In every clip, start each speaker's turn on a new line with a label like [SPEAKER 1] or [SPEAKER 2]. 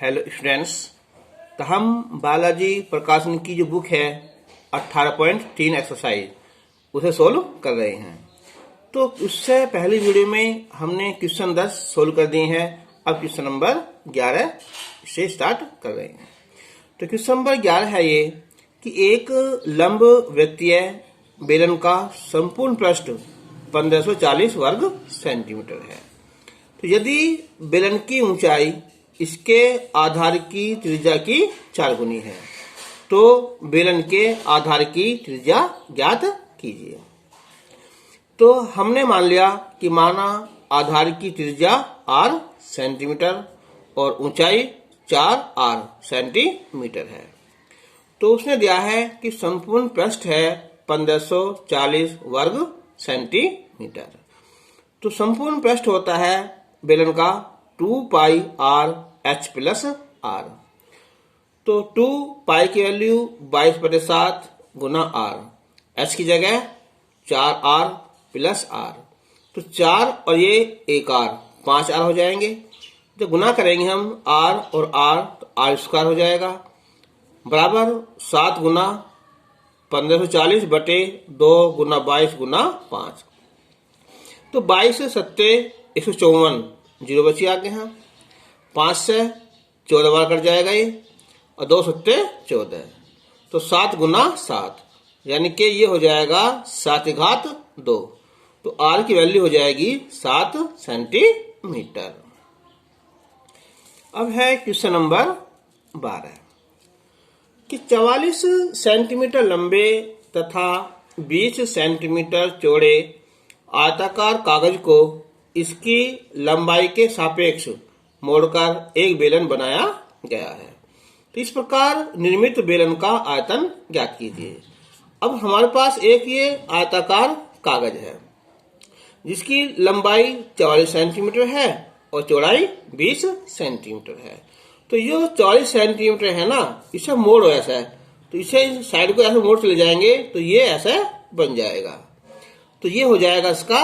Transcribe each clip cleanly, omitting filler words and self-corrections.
[SPEAKER 1] Hello students. तो हम बालाजी प्रकाशन की जो बुक है 18.3 एक्सरसाइज उसे सोल्व कर रहे हैं। तो उससे पहली वीडियो में हमने क्वेश्चन 10 सोल्व कर दिए हैं। अब क्वेश्चन नंबर 11 से स्टार्ट कर रहे हैं। तो क्वेश्चन नंबर 11 है ये कि एक लंब वृत्तीय बेलन का संपूर्ण पृष्ठ 1540 वर्ग सेंटीमीटर है। तो यदि बेलन की ऊंचाई इसके आधार की त्रिज्या की 4 गुनी है तो बेलन के आधार की त्रिज्या ज्ञात कीजिए। तो हमने मान लिया कि माना आधार की त्रिज्या r सेंटीमीटर और ऊंचाई 4r सेंटीमीटर है। तो उसने दिया है कि संपूर्ण पृष्ठ है 1540 वर्ग सेंटीमीटर। तो संपूर्ण पृष्ठ होता है बेलन का 2 पाई r h प्लस r। तो 2 पाई की वैल्यू 22/7 गुना r, h की जगह 4r प्लस r। तो 4 और ये 1r 5r हो जाएंगे। जब गुना करेंगे हम r और r तो r स्क्वायर हो जाएगा बराबर 7 गुना 1540 बटे 2 गुना 22 गुना 5। तो 22 से 7 154 जीरो बची आगे यहाँ। 5 से 14 बार कट जाएगा ये और 2 सत्ते 14। तो 7 गुना 7 यानी कि ये हो जाएगा 7/2। तो r की वैल्यू हो जाएगी 7 सेंटीमीटर। अब है क्वेश्चन नंबर 12 कि 44 सेंटीमीटर लंबे तथा 20 सेंटीमीटर चौड़े आयताकार कागज को इसकी लंबाई के सापेक्ष मोड़कर एक बेलन बनाया गया है। तो इस प्रकार निर्मित बेलन का आयतन ज्ञात कीजिए। अब हमारे पास एक ये आयताकार कागज है जिसकी लंबाई 44 सेंटीमीटर है और चौड़ाई 20 सेंटीमीटर है। तो ये 44 सेंटीमीटर है ना, इसे मोड़ो ऐसा है। तो इसे साइड को ऐसे मोड़ चले जाएंगे तो ये ऐसा बन जाएगा। तो ये हो जाएगा इसका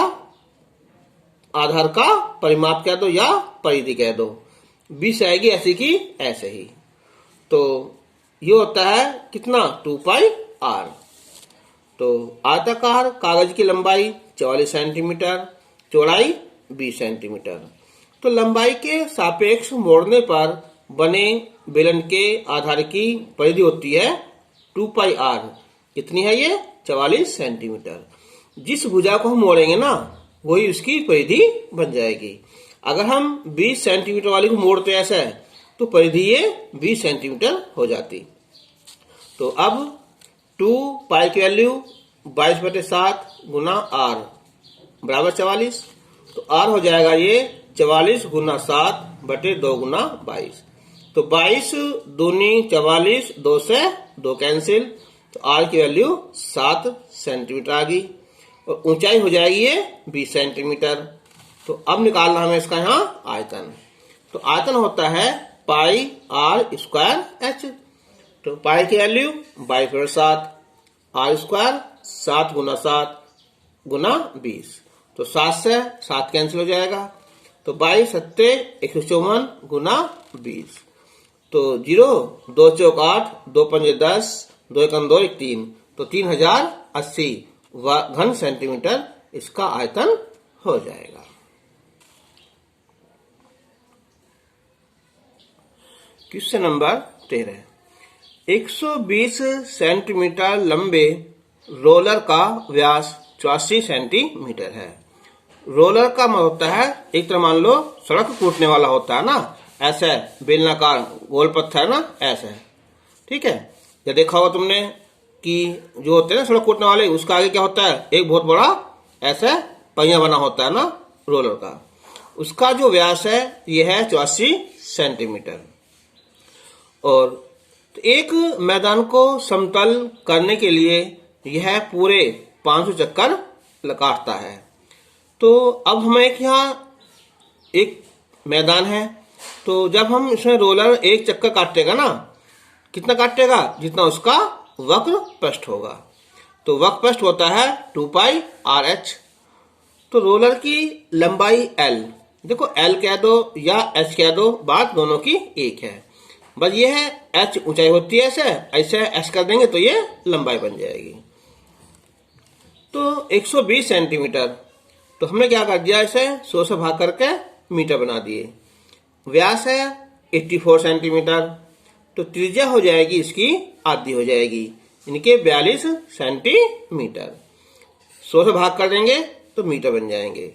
[SPEAKER 1] आधार का परिमाप कह दो या परिधि कह दो। 20 आएगी ऐसे की ऐसे ही। तो ये होता है कितना 2 पाई r। तो आयताकार कागज की लंबाई 44 सेंटीमीटर, चौड़ाई 20 सेंटीमीटर। तो लंबाई के सापेक्ष मोड़ने पर बने बेलन के आधार की परिधि होती है 2 पाई r। कितनी है ये 44 सेंटीमीटर। जिस भुजा को हम मोड़ेंगे ना वही उसकी परिधि बन जाएगी। अगर हम 20 सेंटीमीटर वाली को मोड़ते ऐसा है तो परिधि ये 20 सेंटीमीटर हो जाती। तो अब 2 पाई की वैल्यू 22/7 गुना r बराबर 44। तो r हो जाएगा ये 44 गुना 7 बटे 2 गुना 22। तो 22 दूनी 44, 2 से 2 कैंसिल। तो r की वैल्यू 7 सेंटीमीटर आ गई और ऊंचाई हो जाएगी ये 20 सेंटीमीटर। तो अब निकालना हमें इसका यहाँ आयतन। तो आयतन होता है पाई r स्क्वायर h। तो पाई की वैल्यू 22/7, r स्क्वायर 7 गुना 7 गुना 20। तो 7 से 7 कैंसिल हो जाएगा। तो 22 सत्ते 154 गुना 20। तो 0 2 चौक 8, 2 पंजे 10, 2 एकम 2 3। तो 3080 घन सेंटीमीटर इसका आयतन हो जाएगा। क्वेश्चन नंबर 13 120 सेंटीमीटर लंबे रोलर का व्यास 84 सेंटीमीटर है। रोलर का मतलब होता है एक तरह मान लो सड़क कूटने वाला होता है ना, ऐसा बेलनाकार गोल पत्थर है ना ऐसा है। ठीक है, या देखा होगा तुमने कि जो होते हैं ना सड़क कूटने वाले, उसका आगे क्या होता है एक बहुत बड़ा ऐसा पहिया बना होता है ना रोलर का। उसका जो व्यास है यह है 84 सेंटीमीटर। और एक मैदान को समतल करने के लिए यह पूरे 500 चक्कर काटता है। तो अब हमें यहाँ एक मैदान है, तो जब हम इसमें रोलर एक चक्कर काटेगा ना, कितना काटेगा जितना उसका वक्र पृष्ठ होगा। तो वक्र पृष्ठ होता है 2 पाई r h। तो रोलर की लंबाई l, देखो l कह दो या h कह दो, बात दोनों की एक है। बस ये है h ऊंचाई होती है, ऐसे ऐसे h कर देंगे तो ये लंबाई बन जाएगी। तो 120 सेंटीमीटर, तो हमने क्या कर दिया, इसे 100 से भाग करके मीटर बना दिए। व्यास है 84 सेंटीमीटर, तो त्रिज्या हो जाएगी इसकी आधी हो जाएगी, इनके 42 सेंटीमीटर। 100 से भाग कर देंगे तो मीटर बन जाएंगे।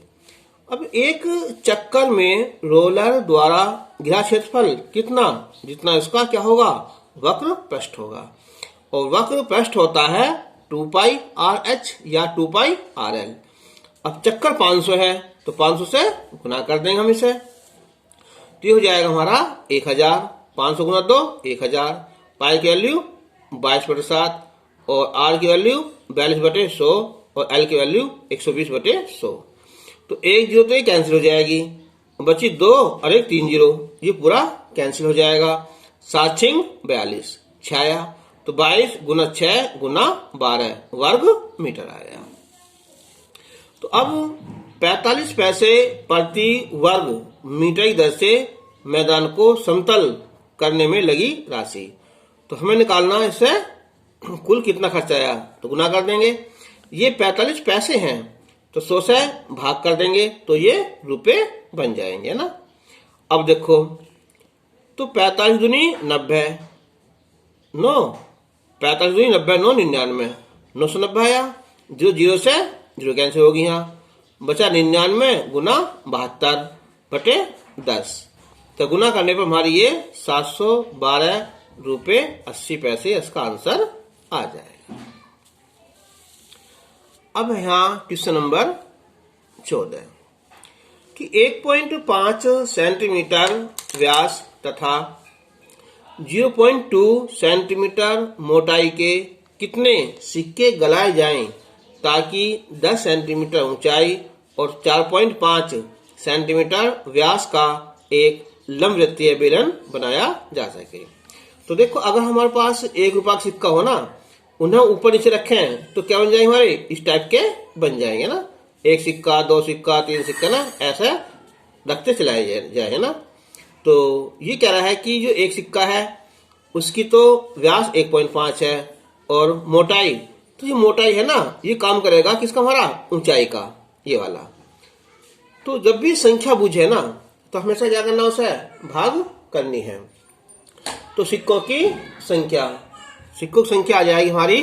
[SPEAKER 1] अब एक चक्कर में रोलर द्वारा घिरा क्षेत्रफल कितना, जितना इसका क्या होगा, वक्र पृष्ठ होगा। और वक्र पृष्ठ होता है 2 पाई आर एच या 2 पाई आर एल। अब चक्कर 500 है तो 500 से गुना कर देंगे हम इसे, तो ये हो जाएगा हमारा 1000। 500 गुना 2 1000। पाई की वैल्यू 22/7 और आर की वैल्यू 42/100 और एल की वैल्यू 120/100। तो एक जीरो तो ये कैंसिल हो जाएगी, बची 2 और एक 3 जीरो, ये पूरा कैंसिल हो जाएगा। 7 6 42 छाया, तो 22 गुना 6 गुना 12 वर्ग मीटर आया। तो अब 45 पैसे प्रति वर्ग मीटर की दर से मैदान को समतल करने में लगी राशि। तो हमें निकालना है इससे कुल कितना खर्च आया, तो गुना कर देंगे। ये 45 पैसे हैं तो 100 से भाग कर देंगे तो ये रुपए बन जाएंगे ना। अब देखो, तो 45 दूनी 90, 9 45 दूनी 90, 9 99, 990 आया। जो जीरो से जीरो कैंसिल होगी, यहाँ बचा 99 गुना 72/10। तो गुना करने पर हमारी ये 712 रुपये 80 पैसे इसका आंसर आ जाएगा। अब यहाँ क्वेश्चन नंबर 14 कि 1.5 सेंटीमीटर व्यास तथा 0.2 सेंटीमीटर मोटाई के कितने सिक्के गलाए जाएं ताकि 10 सेंटीमीटर ऊंचाई और 4.5 सेंटीमीटर व्यास का एक लंबवृत्तीय बेलन बनाया जा सके। तो देखो, अगर हमारे पास 1 रुपया का सिक्का हो ना, उन्हें ऊपर नीचे रखें तो क्या बन जाएंगे, हमारे इस टाइप के बन जाएंगे ना। 1 सिक्का 2 सिक्का 3 सिक्का ना, ऐसा रखते चलाए जाए ना। तो ये कह रहा है कि जो 1 सिक्का है उसकी तो व्यास 1.5 है और मोटाई, तो ये मोटाई है ना, ये काम करेगा किसका, हमारा ऊंचाई का, ये वाला। तो जब भी संख्या बूझे ना तो हमेशा क्या करना, उसे भाग करनी है। तो सिक्कों की संख्या, सिक्कों की संख्या आ जाएगी हमारी।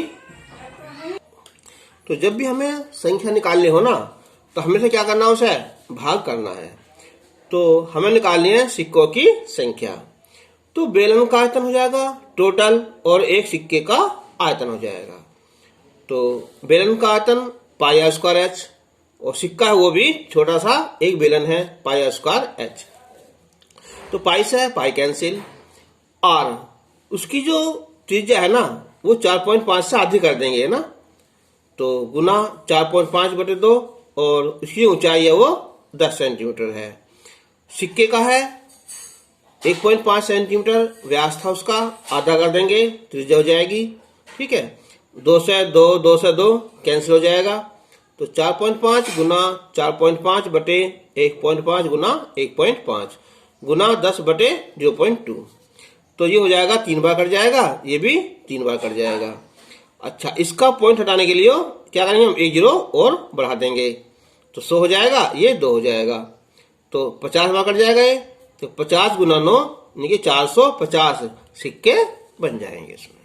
[SPEAKER 1] तो जब भी हमें संख्या निकालनी हो ना तो हमेशा क्या करना, उसे भाग करना है। तो हमें निकालनी है सिक्कों की संख्या। तो बेलन का आयतन हो जाएगा टोटल और एक सिक्के का आयतन हो जाएगा। तो बेलन का आयतन पाई स्क्वायर एच और सिक्का है वो भी छोटा सा एक बेलन है, पाई स्क्वायर एच। तो पाई से पाई कैंसिल, और उसकी जो त्रिज्या है ना वो 4.5 से आधी कर देंगे ना। तो गुना 4.5/2 और उसकी ऊंचाई है वो 10 सेंटीमीटर है। सिक्के का है 1.5 सेंटीमीटर व्यास था उसका, आधा कर देंगे त्रिज्या हो जाएगी। ठीक है, 2 से 2 2 से 2 कैंसिल हो जाएगा। तो 4.5 गुना 4.5/1.5 गुना 1.5 गुना 10/0.2, तो ये हो जाएगा 3 बार कट जाएगा, ये भी 3 बार कट जाएगा। अच्छा, इसका पॉइंट हटाने के लिए क्या करेंगे, हम 1 जीरो और बढ़ा देंगे तो 100 हो जाएगा, ये 2 हो जाएगा। तो 50 बार कट जाएगा ये, तो 50 गुना 9 यानी कि 450 सिक्के बन जाएंगे इसमें।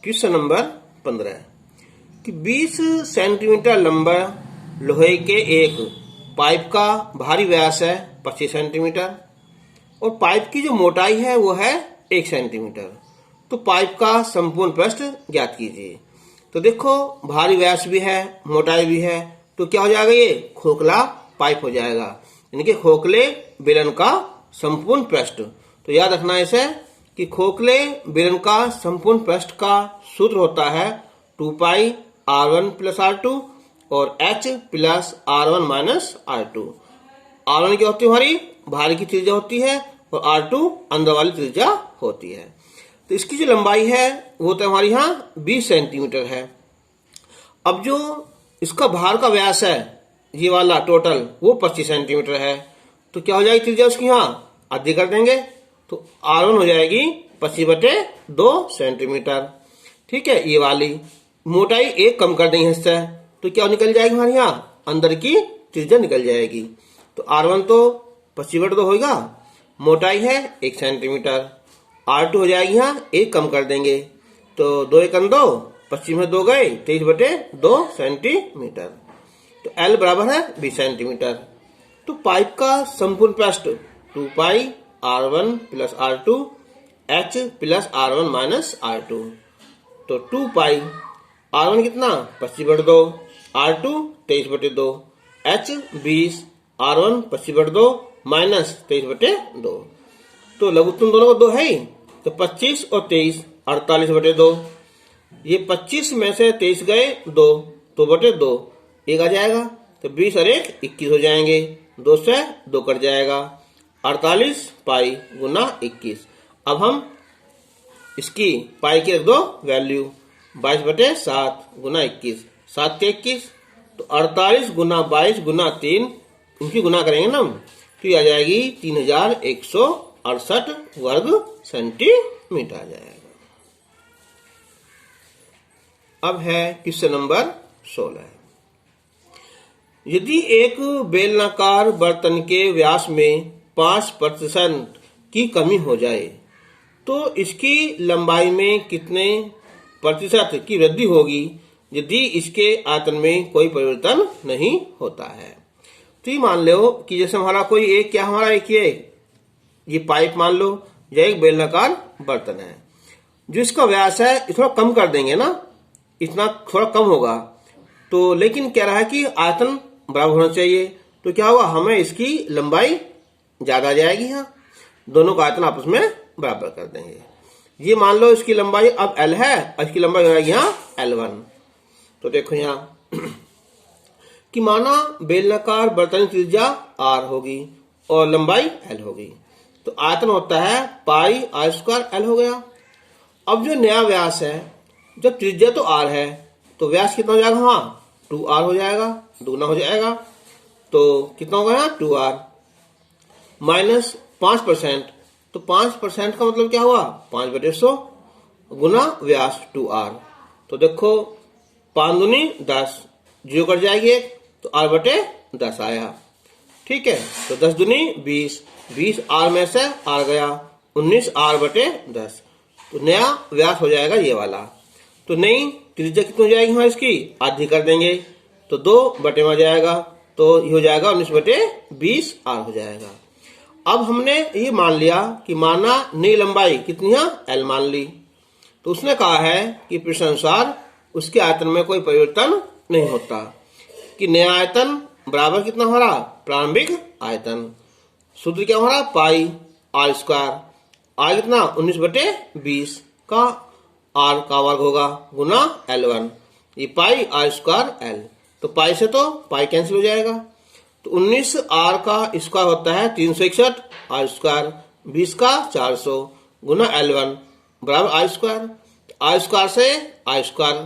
[SPEAKER 1] क्वेश्चन नंबर 15 कि 20 सेंटीमीटर लंबा लोहे के एक पाइप का भारी व्यास है 25 सेंटीमीटर और पाइप की जो मोटाई है वो है 1 सेंटीमीटर। तो पाइप का संपूर्ण पृष्ठ ज्ञात कीजिए। तो देखो, भारी व्यास भी है मोटाई भी है, तो क्या हो जाएगा, ये खोखला पाइप हो जाएगा, यानी कि खोखले बेलन का संपूर्ण पृष्ठ। तो याद रखना इसे कि खोखले बेलन का संपूर्ण पृष्ठ का सूत्र होता है 2 पाई R1 + R2 और H + R1 - R2। R1 क्या होती है, हमारी भारी की त्रिज्या होती है और R2 अंदर वाली त्रिज्या होती है। तो इसकी जो लंबाई है वो तो हमारी यहाँ 20 सेंटीमीटर है। अब जो इसका भार का व्यास है ये वाला टोटल वो 25 सेंटीमीटर है, तो क्या हो जाएगी त्रिज्या उसकी यहाँ आधी कर देंगे तो R1 हो जाएगी 25/2 सेंटीमीटर। ठीक है, ये वाली मोटाई एक कम कर देंगे इससे तो क्या निकल जाएगी हमारे यहाँ अंदर की त्रिज्या निकल जाएगी। तो R1 तो 25/2 होगा, मोटाई है 1 सेंटीमीटर। R2 हो जाएगी यहाँ एक कम कर देंगे तो 2 1 2, 25 में 2 गए 23/2 सेंटीमीटर। तो L बराबर है 20 सेंटीमीटर। तो पाइप का संपूर्ण प्रस्थ 2 पाई R1 plus R2 H plus R1 minus R2। तो 2 पाई R1 कितना 25/2, R2 23/2, H 20, R1 25/2 माइनस 23/2। तो लघुत्तम दोनों को 2 है ही, तो 25 और 23 48/2। ये 25 में से 23 गए 2 तो बटे 2 1 आ जाएगा, तो 20 और 1 21 हो जाएंगे, 2 से 2 कट जाएगा, 48 पाई गुना 21। अब हम इसकी पाई की रख दो वैल्यू 22/7 गुना 21, 7 के 21, तो 48 गुना 22 गुना 3 इनकी गुना करेंगे ना हम, तो ये आ जाएगी 3168 वर्ग सेंटीमीटर आ जाएगा। अब है क्वेश्चन नंबर 16। यदि एक बेलनाकार बर्तन के व्यास में 5% की कमी हो जाए तो इसकी लंबाई में कितने प्रतिशत की वृद्धि होगी यदि इसके आयतन में कोई परिवर्तन नहीं होता है। तो ये मान लो कि जैसे हमारा कोई एक क्या हमारा एक ये पाइप मान लो या एक बेलनाकार बर्तन है, जो इसका व्यास है थोड़ा कम कर देंगे ना, इतना थोड़ा कम होगा तो, लेकिन कह रहा है कि आयतन बराबर होना चाहिए, तो क्या होगा हमें इसकी लंबाई ज्यादा आ जाएगी। यहाँ दोनों का आयतन आपस में बराबर कर देंगे। ये मान लो इसकी लंबाई अब L है और इसकी लंबाई हो जाएगी यहाँ L1। तो देखो यहाँ कि माना बेलनाकार बर्तन की त्रिज्या R होगी और लंबाई L होगी, तो आयतन होता है पाई R² L हो गया। अब जो नया व्यास है, जब त्रिज्या तो R है तो व्यास कितना हो जाएगा, हाँ 2R हो जाएगा, दुगना हो जाएगा, तो कितना होगा यहाँ 2R माइनस 5%, तो 5% का मतलब क्या हुआ 5/100 गुना व्यास 2R। तो देखो 5 दूनी 10, 0 कट जाएगी एक, तो R/10 आया। ठीक है, तो 10 दूनी 20, 20 R में से R गया, 19 R/10, तो नया व्यास हो जाएगा ये वाला। तो नई त्रिज्या कितनी हो जाएगी वहां इसकी आधी कर देंगे तो 2 में जाएगा, तो ये हो जाएगा 19/20 R हो जाएगा। अब हमने ये मान लिया कि माना नई लंबाई कितनी है L मान ली, तो उसने कहा है कि प्रश्नानुसार उसके आयतन में कोई परिवर्तन नहीं होता, कि नया आयतन बराबर कितना हो रहा प्रारंभिक आयतन। सूत्र क्या हो रहा पाई R², R कितना 19/20 का R का वर्ग होगा गुना L1, ये पाई R² L, तो पाई से तो पाई कैंसिल हो जाएगा, तो 19 R का स्क्वायर होता है 361, R², 20 का 400 गुना L1 बराबर R², R² से R²,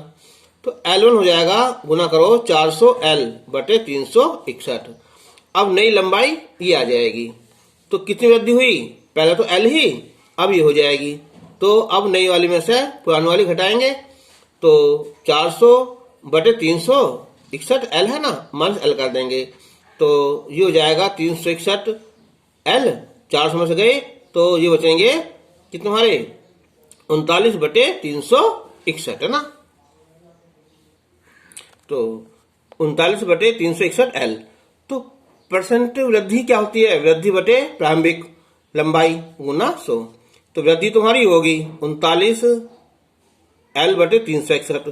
[SPEAKER 1] तो L1 हो जाएगा गुना करो 400L/361। अब नई लंबाई ये आ जाएगी, तो कितनी वृद्धि हुई, पहले तो L ही, अब ये हो जाएगी, तो अब नई वाली में से पुरानी वाली घटाएंगे, तो 400/361 L है ना, माइनस L कर देंगे, तो ये हो जाएगा 361 L, 400 में से गए तो ये बचेंगे कितने हमारे 39/361 है ना, तो 39/361 L। तो परसेंट वृद्धि क्या होती है, वृद्धि बटे प्रारंभिक लंबाई गुना 100, तो वृद्धि तुम्हारी होगी 39 L/361,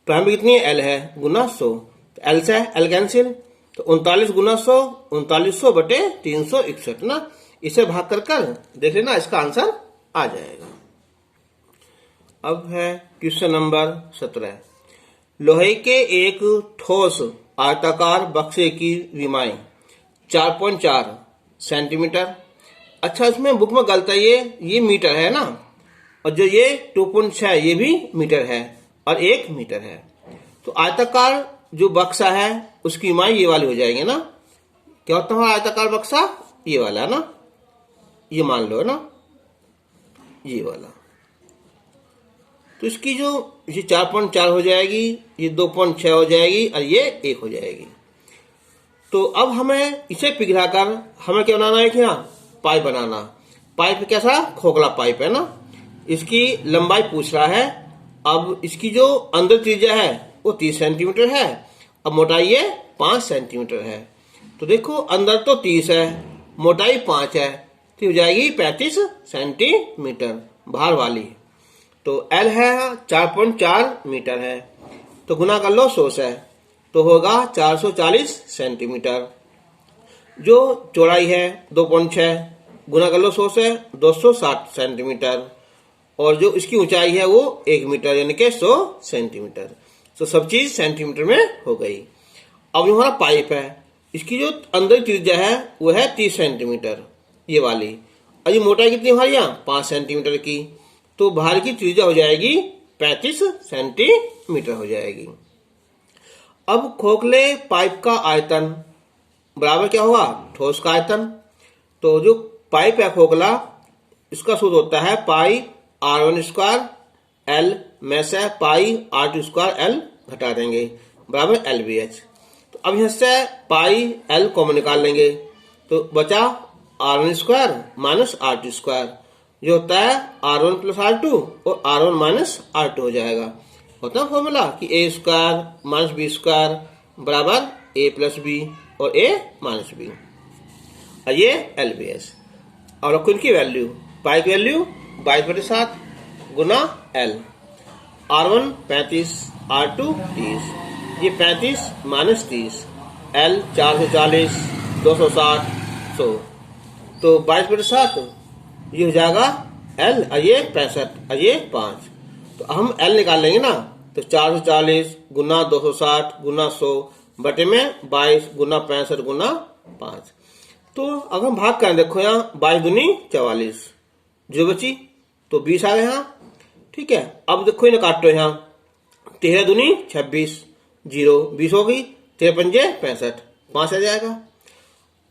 [SPEAKER 1] प्रारंभिक कितनी है L है गुना 100, तो L से L कैंसिल, तो 39 गुना 100 3900/361 ना, इसे भाग कर देख लेना, इसका आंसर आ जाएगा। अब है क्वेश्चन नंबर 17। लोहे के एक ठोस आयताकार बक्से की विमाएं 4.4 सेंटीमीटर। अच्छा, इसमें बुक में गलत है, ये मीटर है ना, और जो ये 2.6 ये भी मीटर है और 1 मीटर है, तो आयताकार जो बक्सा है उसकी विमाएं ये वाली हो जाएंगे ना। क्या होता है आयताकार बक्सा, ये वाला है ना, ये मान लो है ना, ये वाला। तो इसकी जो ये 4.4 हो जाएगी, ये 2.6 हो जाएगी और ये 1 हो जाएगी। तो अब हमें इसे पिघलाकर हमें क्या बनाना है, क्या पाइप बनाना। पाइप कैसा, खोखला पाइप है ना। इसकी लंबाई पूछ रहा है। अब इसकी जो अंदर त्रिज्या है वो 30 सेंटीमीटर है, अब मोटाई ये 5 सेंटीमीटर है। तो देखो अंदर तो 30 है, मोटाई 5 है, तो हो जाएगी 35 सेंटीमीटर बाहर वाली। तो L है 4.4 मीटर है, तो गुना कर लो 100 से, तो होगा 440 सेंटीमीटर। जो चौड़ाई है 2.6, गुना कर लो 100 से, 260 सेंटीमीटर। और जो इसकी ऊंचाई है वो 1 मीटर यानी कि 100 सेंटीमीटर। तो सब चीज सेंटीमीटर में हो गई। अब जो हमारा पाइप है, इसकी जो अंदर त्रिज्या है वो है 30 सेंटीमीटर, ये वाली। और ये मोटाई कितनी हमारी यहाँ 5 सेंटीमीटर की, तो बाहर की त्रिज्या हो जाएगी 35 सेंटीमीटर हो जाएगी। अब खोखले पाइप का आयतन बराबर क्या होगा, ठोस का आयतन। तो जो पाइप है खोखला, इसका सूत्र होता है पाई R1 स्क्वायर L में से पाई R2 स्क्वायर L घटा देंगे बराबर LBH। तो अब यहाँ से पाई L कॉमन निकाल लेंगे, तो बचा R1 square minus R2 square, जो होता है R1 प्लस R2 और R1 माइनस R2 हो जाएगा। होता है फॉर्मूला कि A square minus B square बराबर A प्लस B और A माइनस B, और ये LBH। और रखो इनकी वैल्यू, पाई की वैल्यू 22/7 गुना L, R1 35, R2 30, ये 35 माइनस 30, L 440, 260, 100, तो 22/7 ये हो जाएगा L, और ये 65 और ये 5। तो हम L निकाल लेंगे ना, तो 440 गुना 260 गुना 100 बटे में 22 गुना 65 गुना 5। तो अगर हम भाग करें, देखो यहाँ 22 दूनी 44, जो बची तो 20 आ गए यहाँ। ठीक है, अब देखो इन्हें काटो, यहाँ 13 दूनी 26, 0 20 हो गई, 13 पंजे 65, 5 आ जाएगा।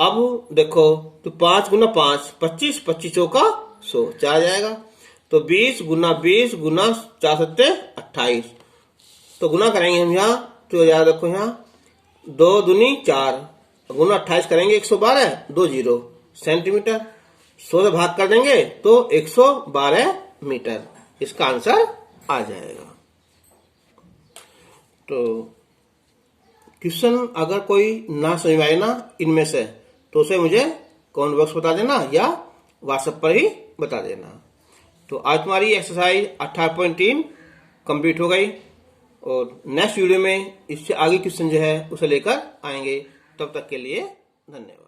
[SPEAKER 1] अब देखो तो 5 गुना 5 25, 25 चौका 100, 4 आ जाएगा। तो 20 गुना 20 गुना 4 सत्ते 28, तो गुना करेंगे हम यहाँ, तो याद रखो यहाँ 2 दूनी 4 गुना 28 करेंगे 112, 20 सेंटीमीटर। 100 से भाग कर देंगे तो 112 मीटर, इसका आंसर आ जाएगा। तो क्वेश्चन अगर कोई ना समझ में आए ना इनमें से, तो उसे मुझे कमेंट बॉक्स बता देना या व्हाट्सएप पर ही बता देना। तो आज तुम्हारी एक्सरसाइज 18.3 कंप्लीट हो गई, और नेक्स्ट वीडियो में इससे आगे क्वेश्चन जो है उसे लेकर आएंगे। तब तक के लिए धन्यवाद।